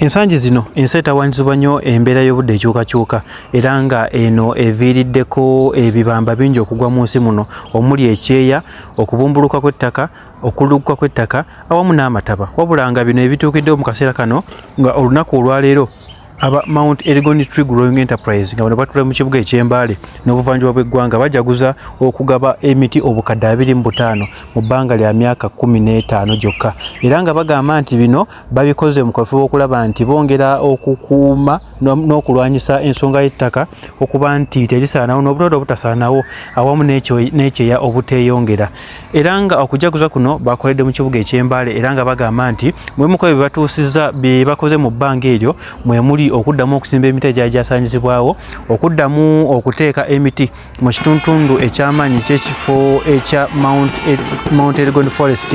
Ensangi zino ensi etawaanyizibwa nnyo embeera y'obudde ekyukakyuka era nga eno eviiriddeko ebibamba bingi okugwa mu nsi muno omuli ekyeya, okubumbuluka kw'ettaka, okulugguka kw'ettaka awamu n'amataba. Wabula nga bino ebituukiddewo mu kaseera kano nga olunaku olwaleero aba Mount Elgon Tree Growing Enterprise nga bano batula mu kibuga eky'Embaale n'obuvanjuba bw'eggwanga bajaguza okugaba emiti obukadde 25 mu bbanga lya myaka 15 gyokka, era nga bagamba nti bino babikoze mu kafubo okulaba nti bongera okukuuma n'okulwanyisa ensonga y'ettaka okuba nti terisaanawo n'obutodo obutasaanawo awamu n'ekyeya obuteeyongera. Era nga okujaguza kuno bakoledde mu kibuga eky'Embaale era nga bagamba nti mwemuko bye batuusizza bye bakoze mu bbanga eryo mwe muli okuddamu okusimba emiti egyasaanyizibwawo, okuddamu okuteeka emiti mu kitundu eky'amaanyi ky'ekifo ekya Mount Elgon Forest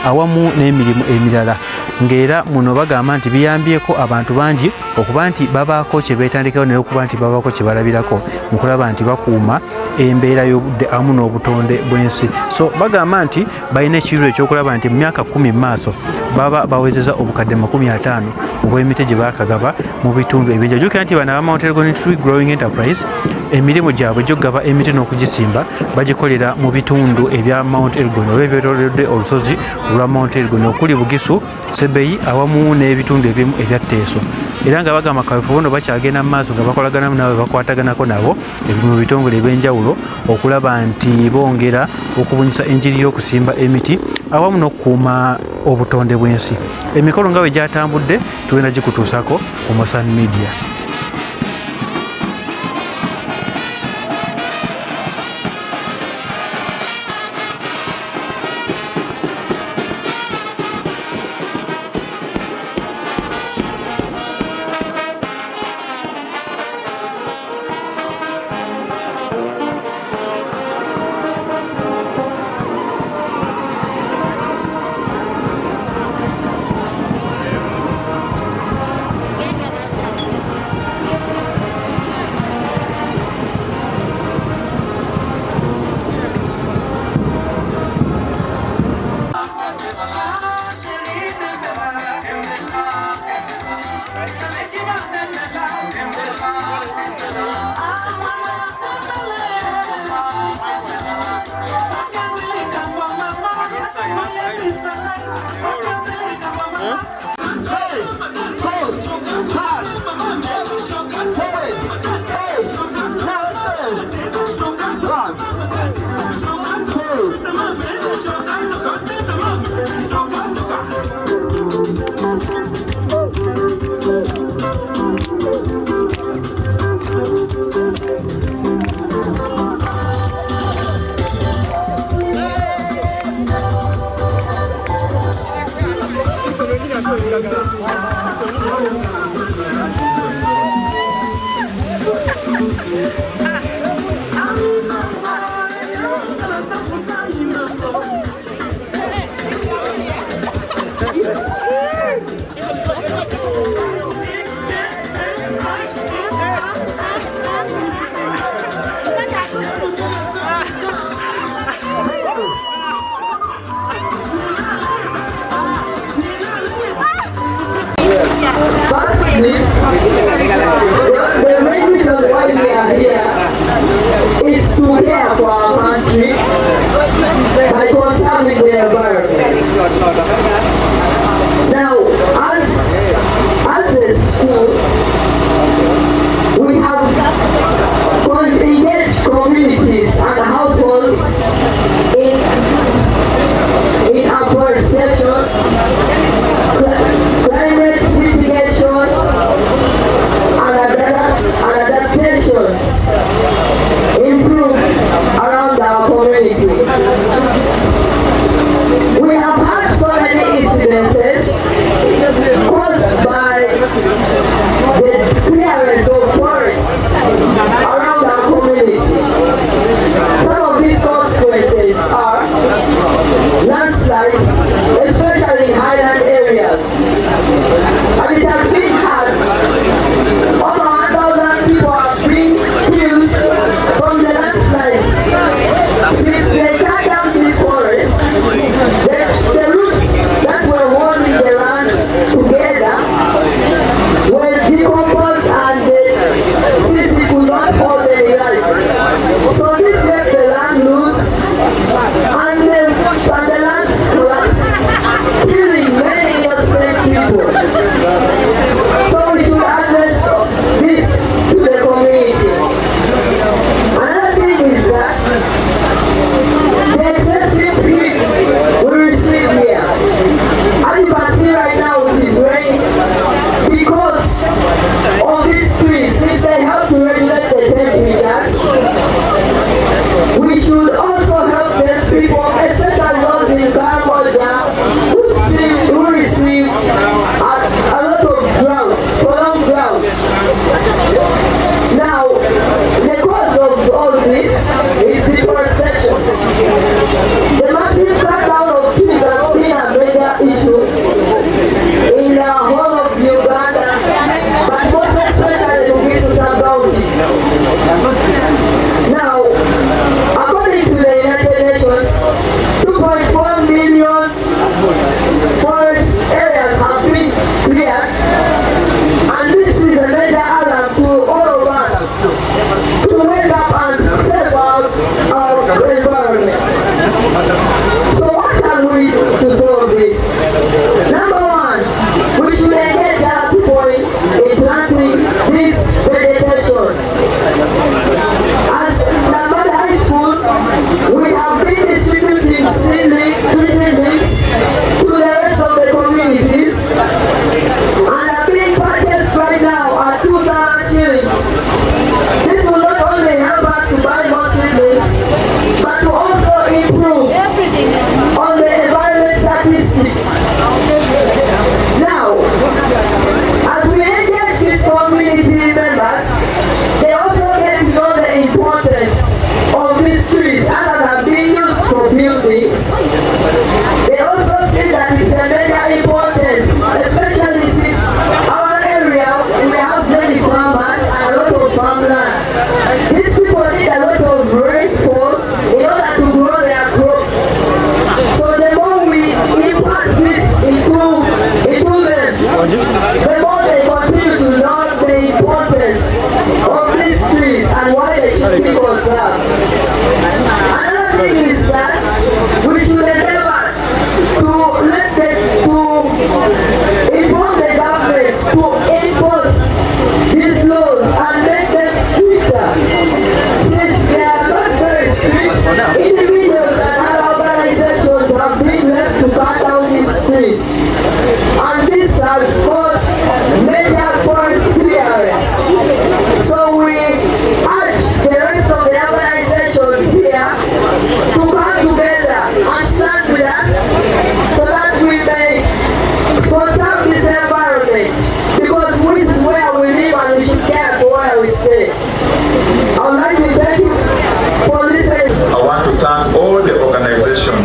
awamu n'emirimu emirala. Ng'era muno bagamba nti biyambyeko abantu bangi okuba nti babaako kye beetandikawo naye okuba nti babaako kye balabirako mu kulaba nti bakuuma embeera y'obudde awamu n'obutonde bw'ensi. So bagamba nti balina ekiriro ekyokulaba nti mu myaka 10 mu maaso baba bawezeza obukadde 50 obw'emiti gye baakagaba mu bitundu ebingi. Jjukira nti bano aba Mount Elgon Tree Growing Enterprise emirimu gyabwe gy'okugaba emiti n'okugisimba bagikolera mu bitundu ebya Mount Elgon oba ebyetoolodde olusozi olwa Mount Elgon okuli Bugisu, Sebeyi awamu n'ebitundu ebimu ebya Teeso. Era nga bagamba kaweefube ono bakyagenda mu maaso nga bakolaganamu nabo bakwataganako nabo mu bitongole eby'enjawulo okulaba nti bongera okubunyisa enjiri y'okusimba emiti awamu n'okukuuma obutonde bw'ensi. Emikolo nga bwe gyatambudde tugenda gikutuusako ku Mosan Media. Firstly, the main reason why we are here is to care for our country by conserving the environment. Now, as a school, we have engaged communities and households in afforestation, climate mitigations, and adaptations improved around our community.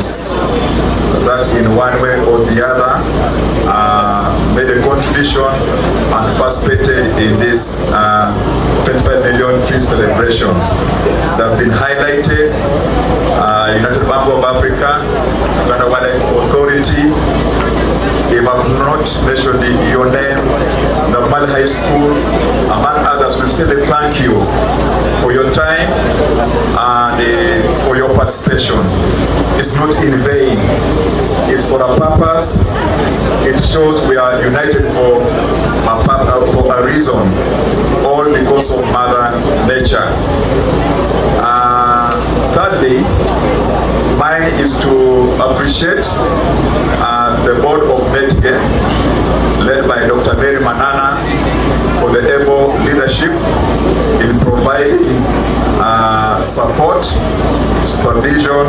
persons that in one way or the other made a contribution and participated in this 25 million tree celebration. They have been highlighted: United Bank of Africa, Uganda Wildlife Authority. If I have not mentioned your name, Normal High School, among others, we say thank you for your time and for your participation. It's not in vain. It's for a purpose. It shows we are united for a reason, all because of Mother Nature. Thirdly, mine is to appreciate the board of METGE, led by Dr. Mary Manana, for the able leadership in providing support, supervision,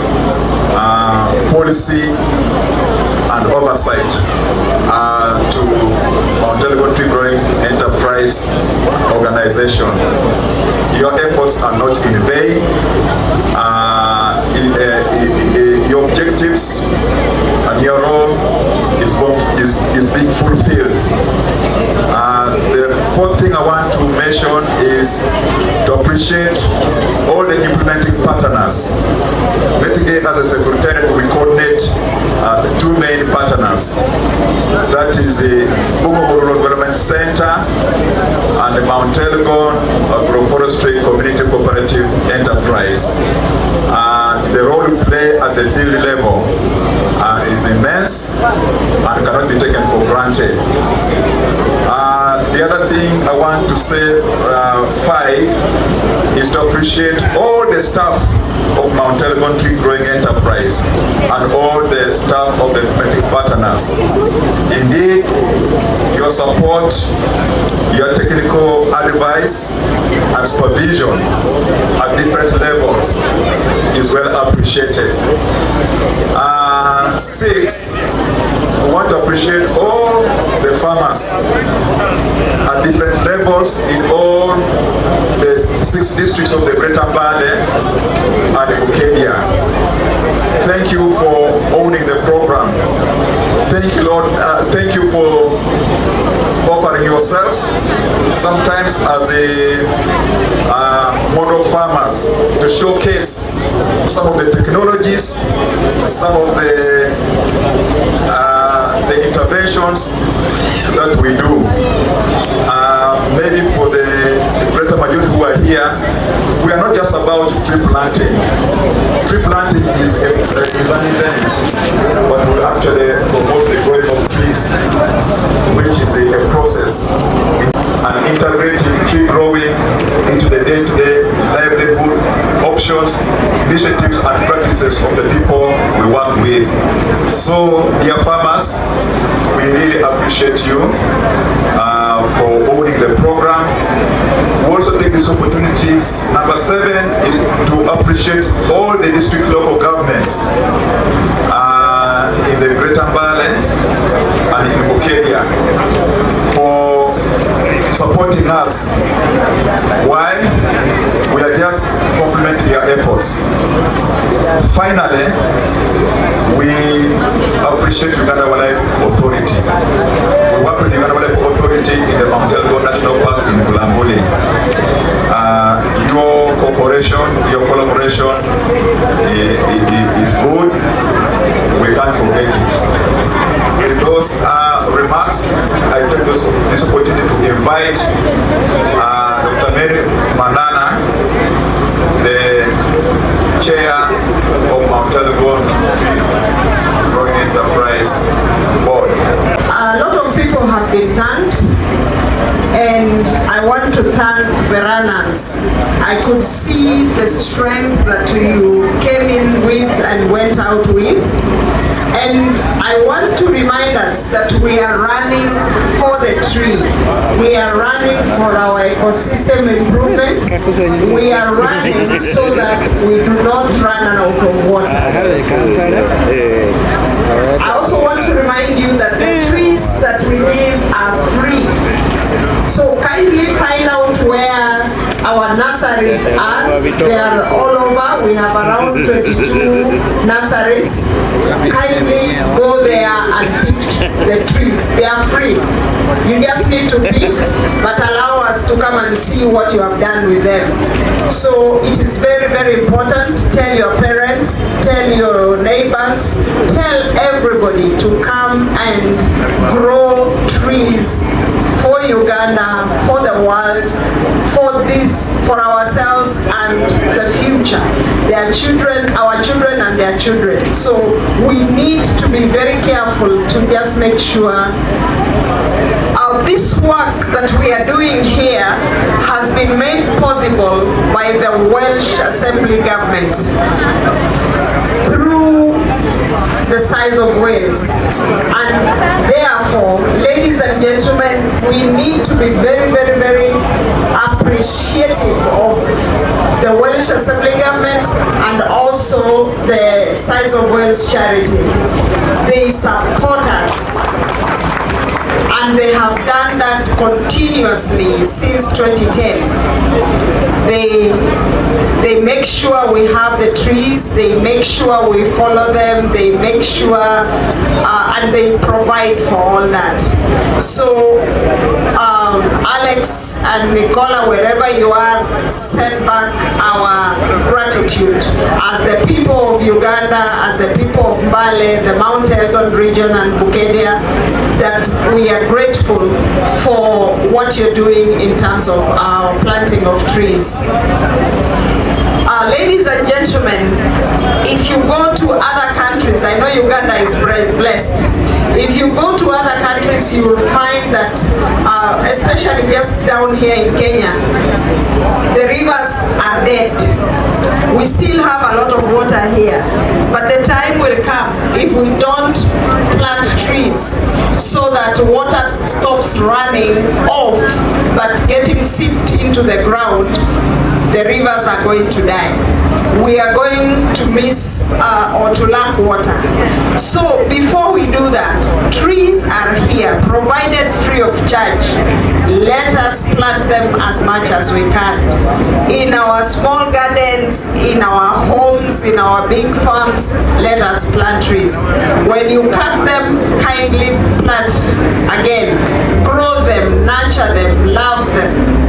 policy, and oversight to Elgon Tree Growing Enterprise organization. Your efforts are not in vain. Your objectives and your role is being fulfilled. The fourth thing I want to mention is to appreciate all the implementing partners. METGE as a secretariat, we coordinate the two main partners. That is the Bukobo Development Center and the Mount Elgon Agroforestry Community Cooperative Enterprise. The role we play at the field level is immense and cannot be taken for granted. The other thing I want to say, 5, is to appreciate all the staff of Mount Elgon Tree Growing Enterprise and all the staff of the partners. Indeed, your support, your technical advice and supervision at different levels is well appreciated. 6, we want to appreciate all the farmers at different levels in all the 6 districts of the Greater Valley and the Bukedia. Thank you for owning the program. Thank you, Lord. Thank you for offering yourselves, sometimes as a model farmers, to showcase some of the technologies, some of the interventions that we do. Maybe for the greater majority who are here, we are not just about tree planting. Tree planting is an event, but we actually promote the growing of trees, which is a process, and integrating tree growing into the day-to-day livelihood options, initiatives, and practices of the people we work with. So, dear farmers, we really appreciate you for owning the program. We also take these opportunities. Number 7 is to appreciate all the district local governments in the Greater Valley and in Bukedia for supporting us. Why? We are just complimenting their efforts. Finally, we appreciate Uganda Wildlife Authority. We work with Uganda Wildlife Authority in the Mount Elgon National Park in Bulambuli. Your cooperation, your collaboration is good. We can't forget it. With those remarks, I take this opportunity to invite Dr. Mary Manana, the chair of Mount Elgon Tree Growing Enterprise board. A lot of people have been thanked, and I want to thank the runners. I could see the strength that you came in with and went out with. And I want to remind us that we are running for the tree. We are running for our ecosystem improvement. We are running so that we do not run out of water. I also want to remind you that the trees that we give are free. So kindly find out where our nursery nurseries are. They are all over. We have around 22 nurseries. Kindly go there and pick the trees. They are free. You just need to pick, but allow us to come and see what you have done with them. So it is very, very important. Tell your parents, tell your neighbors, tell everybody to come and grow trees for Uganda, for the world, for this, for ourselves and the future. Their children, our children and their children. So we need to be very careful to just make sure this work that we are doing here has been made possible by the Welsh Assembly Government through the size of Wales. And therefore, ladies and gentlemen, we need to be very, very, very appreciative of the Welsh Assembly Government and also the size of Wales charity. They support us. And they have done that continuously since 2010. They make sure we have the trees, they make sure we follow them, they make sure and they provide for all that. So Alex and Nicola, wherever you are, send back our gratitude as the people of Uganda, as the people of Mbale, the Mount Elgon region and Bukedia, that we are grateful for what you're doing in terms of our planting of trees. Ladies and gentlemen, if you go to other countries, I know Uganda is blessed. If you go to other countries, you will find that, especially just down here in Kenya, the rivers are dead. We still have a lot of water here, but the time will come if we don't plant trees so that water stops running off but getting seeped into the ground. The rivers are going to die. We are going to miss or to lack water. So before we do that, trees are here, provided free of charge. Let us plant them as much as we can. In our small gardens, in our homes, in our big farms, let us plant trees. When you cut them, kindly plant again. Grow them, nurture them, love them.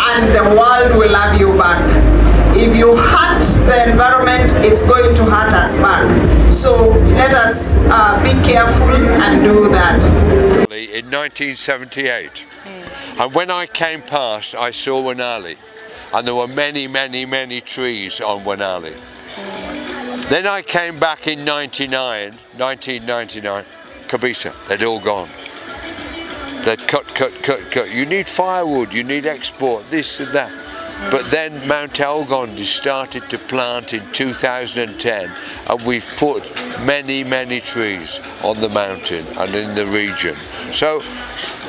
And the world will love you back. If you hurt the environment, it's going to hurt us back. So let us be careful and do that. In 1978, and when I came past, I saw Wanali, and there were many, many, many trees on Wanali. Then I came back in 1999, Kabisa, they'd all gone. They'd cut. You need firewood, you need export, this and that. But then Mount Elgon started to plant in 2010, and we've put many, many trees on the mountain and in the region. So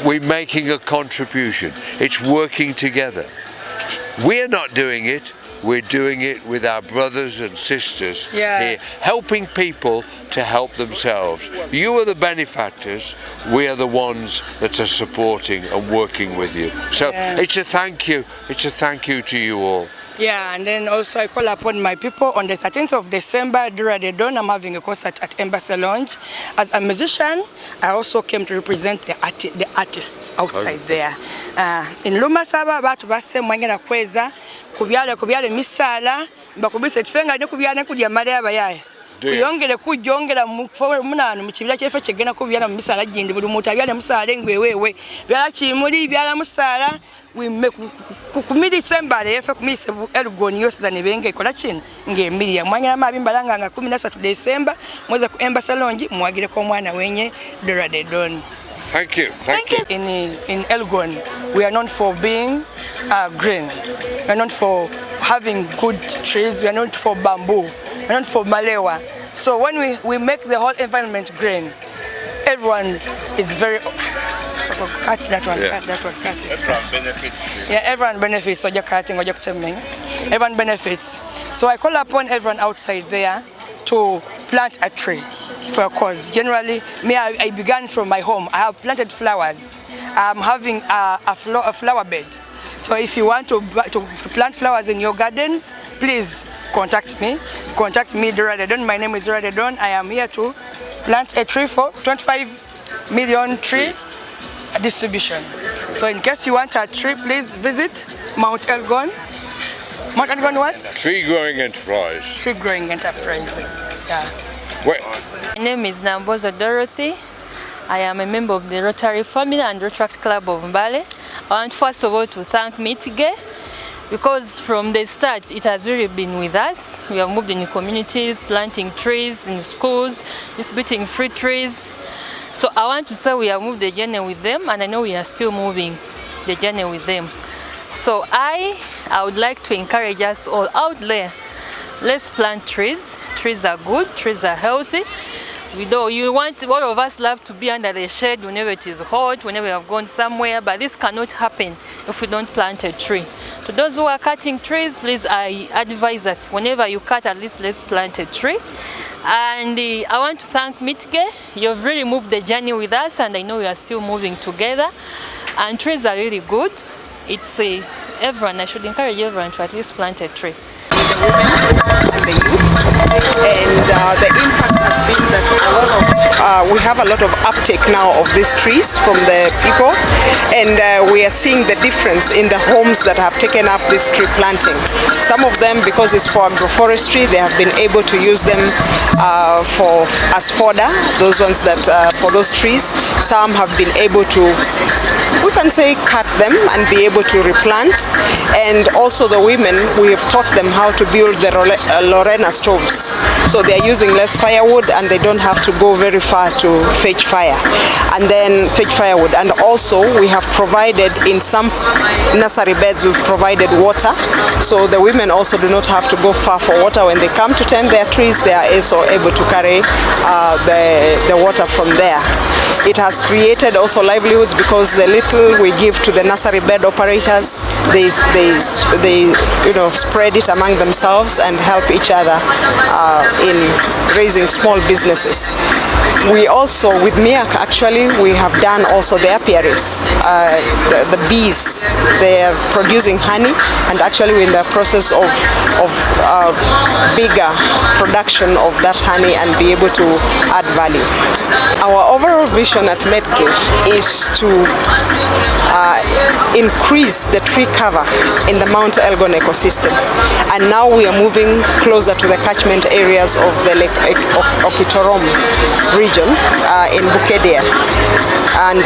we're making a contribution. It's working together. We're not doing it. We're doing it with our brothers and sisters here, helping people to help themselves. You are the benefactors, we are the ones that are supporting and working with you. So it's a thank you to you all. Yeah, and then also I call upon my people on the 13th of December during the dawn. I'm having a concert at Embassy Lounge. As a musician, I also came to represent the artists outside there. In Lumasaba, batu base mwangena kweza kubyale misala bakubise tufenga ne kubyana kudya mali abayaye. Kuyongere kujongera munano mu kibira kyefe kyegena kubyana mu misala gindi buli muntu abyale musala engwewewe byala kimuli byala musala ku December efe ku Elgon yose ne benge kola kino ng'emiriya mwanya mabimbalanga nga 13 December mweza ku Embassy Lounge mwagire ko mwana wenye Dora de Don. Thank you. In Elgon, we are known for being green. We are known for having good trees. We are known for bamboo. We are known for malewa. So when we make the whole environment green, everyone is very. Cut that one. Cut it. Everyone benefits. Yeah, everyone benefits. So you're cutting or you're telling. Everyone benefits. So I call upon everyone outside there to plant a tree. For a cause. Generally, I began from my home. I have planted flowers. I'm having a flower bed. So if you want to plant flowers in your gardens, please contact me. Contact me, Dora Dedon. My name is Dora Dedon. I am here to plant a tree for 25 million tree distribution. So in case you want a tree, please visit Mount Elgon. Mount Elgon what? Tree Growing Enterprise. Tree Growing Enterprise. Yeah. Wait. My name is Nambozo Dorothy. I am a member of the Rotary Family and Rotary Club of Mbale. I want first of all to thank METGE, because from the start it has really been with us. We have moved in communities, planting trees in schools, distributing free trees. So I want to say we have moved the journey with them, and I know we are still moving the journey with them. So I would like to encourage us all out there, let's plant trees. Trees are good, trees are healthy. All of us love to be under the shade whenever it is hot, whenever we have gone somewhere, but this cannot happen if we don't plant a tree. To those who are cutting trees, please, I advise that whenever you cut, at least let's plant a tree. And I want to thank METGE. You've really moved the journey with us, and I know we are still moving together. And trees are really good. It's everyone, I should encourage everyone to at least plant a tree. And the youth, and the impact has been that we have a lot of uptake now of these trees from the people, and we are seeing the difference in the homes that have taken up this tree planting. Some of them, because it's for agroforestry, they have been able to use them as fodder, those ones that for those trees. Some have been able to, we can say, cut them and be able to replant. And also the women, we have taught them how to build the Lorena stoves. So they are using less firewood, and they don't have to go very far to fetch firewood. And also we have provided, in some nursery beds, we've provided water. So the women also do not have to go far for water. When they come to tend their trees, they are also able to carry the water from there. It has created also livelihoods, because the little we give to the nursery bed operators, they spread it among themselves and help each other in raising small businesses. We also, with MIAC actually, we have done also the apiaries, the bees. They are producing honey, and actually we're in the process of bigger production of that honey and be able to add value. Our overall vision at METGE is to increase the tree cover in the Mount Elgon ecosystem, and now we are moving closer to the catchment areas of the Lake Okitorom region in Bukedia, and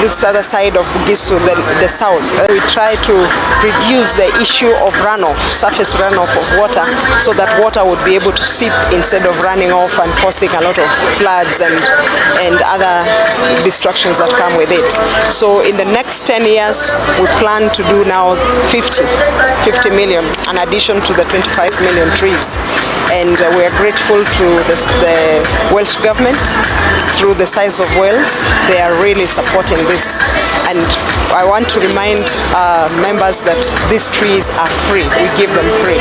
this other side of Bugisu, the south. We try to reduce the issue of runoff, surface runoff of water, so that water would be able to seep instead of running off and causing a lot of floods and other destructions that come with it. So in the next 10 years, we plan to do now 50 million, in addition to the 25 million trees. And we are grateful to the Welsh government through the Size of Wales. They are really supporting this. And I want to remind members that these trees are free. We give them free.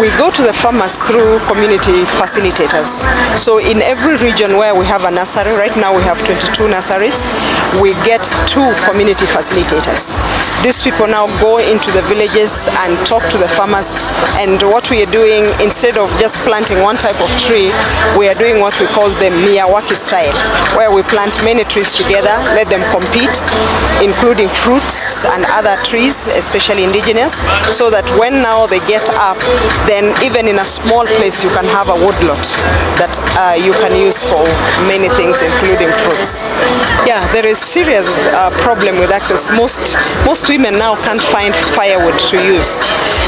We go to the farmers through community facilitators. So in every region where we have a nursery, right now we have 22 nurseries, we get 2 community facilitators. These people now go into the villages and talk to the farmers, and what we are doing, instead of just planting one type of tree, we are doing what we call the Miyawaki style, where we plant many trees together, let them compete, including fruits and other trees, especially indigenous, so that when now they get up, then even in a small place you can have a woodlot that you can use for many things, including fruits. Yeah, there is serious problem with access. Most women now can't find firewood to use.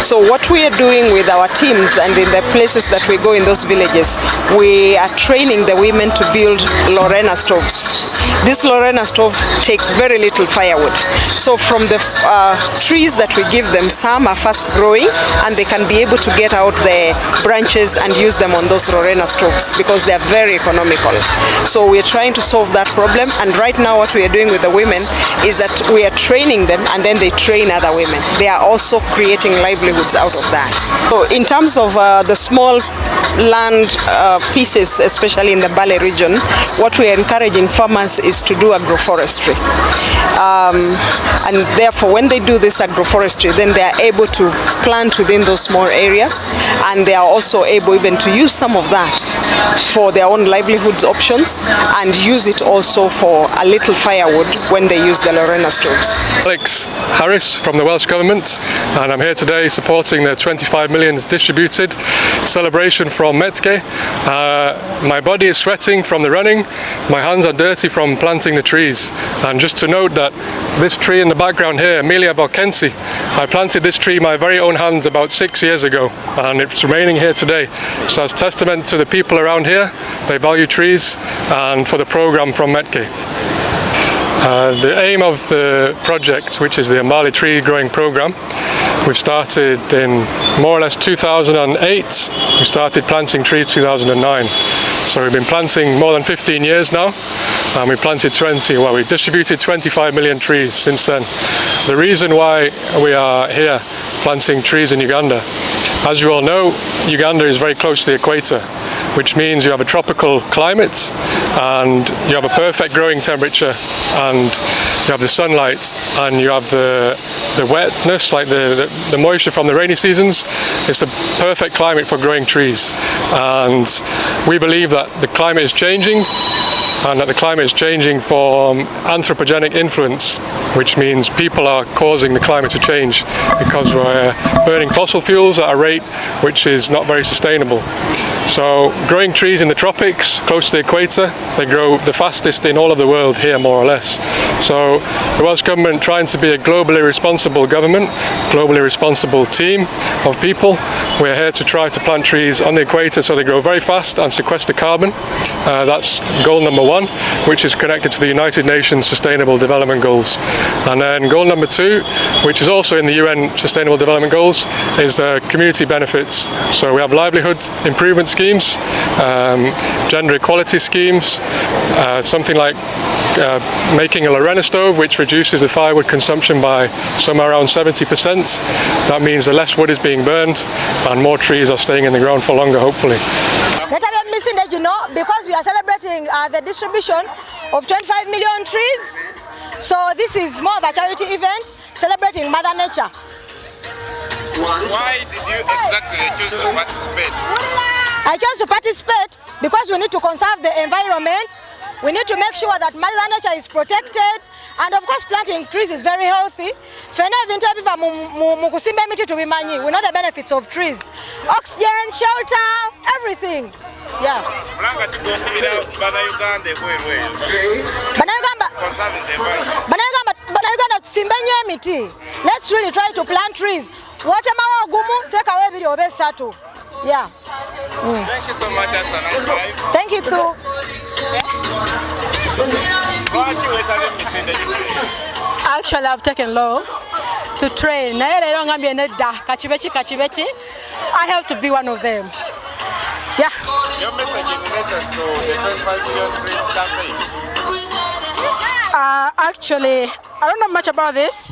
So what we are doing with our teams and in the places that we go in those villages, we are training the women to build Lorena stoves. These Lorena stoves take very little firewood. So from the trees that we give them, some are fast growing and they can be able to get out the branches and use them on those Lorena stoves because they are very economical. So we are trying to solve that problem, and right now what we are doing with the women is that we are training them and then they train other women. They are also creating livelihoods out of that. So in terms of the small land pieces, especially in the Mbale region, what we are encouraging farmers is to do agroforestry. and therefore when they do this agroforestry, then they are able to plant within those small areas, and they are also able even to use some of that for their own livelihoods options, and use it also for a little firewood when they use the Lorena stoves. Alex Harris from the Welsh Government, and I'm here today supporting the 25 million distributed celebration from METGE. My body is sweating from the running, my hands are dirty from planting the trees, and just to note that this tree in the background here, Amelia Valkensi, I planted this tree my very own hands about 6 years ago, and it's remaining here today. So as testament to the people around here, they value trees, and for the program from METGE. The aim of the project, which is the Elgon Tree Growing Program, we've started in more or less 2008. We started planting trees 2009. So we've been planting more than 15 years now, and we planted we distributed 25 million trees since then. The reason why we are here planting trees in Uganda, as you all know, Uganda is very close to the equator, which means you have a tropical climate and you have a perfect growing temperature, and you have the sunlight, and you have the wetness, like the moisture from the rainy seasons. It's the perfect climate for growing trees, and we believe that the climate is changing, and that the climate is changing from anthropogenic influence, which means people are causing the climate to change because we're burning fossil fuels at a rate which is not very sustainable. So growing trees in the tropics, close to the equator, they grow the fastest in all of the world here, more or less. So the Welsh Government, trying to be a globally responsible government, globally responsible team of people, we're here to try to plant trees on the equator so they grow very fast and sequester carbon. That's goal number 1, which is connected to the United Nations Sustainable Development Goals. And then goal number 2, which is also in the UN Sustainable Development Goals, is the community benefits. So we have livelihood improvement schemes, gender equality schemes, something like making a Lorena stove, which reduces the firewood consumption by somewhere around 70%. That means the less wood is being burned and more trees are staying in the ground for longer, hopefully. Because we are celebrating the distribution of 25 million trees, so this is more of a charity event celebrating Mother Nature. Why did you exactly choose to participate? I chose to participate because we need to conserve the environment. We need to make sure that Mother Nature is protected, and of course planting trees is very healthy. We know the benefits of trees. Oxygen, shelter, everything. Yeah. Let's really try to plant trees. Take away video. Yeah. Thank you so much, Asana. Thank you too. Actually, I've taken law to train. I have to be one of them. Yeah. Your message in relation to the 25 million trees campaign? Actually, I don't know much about this.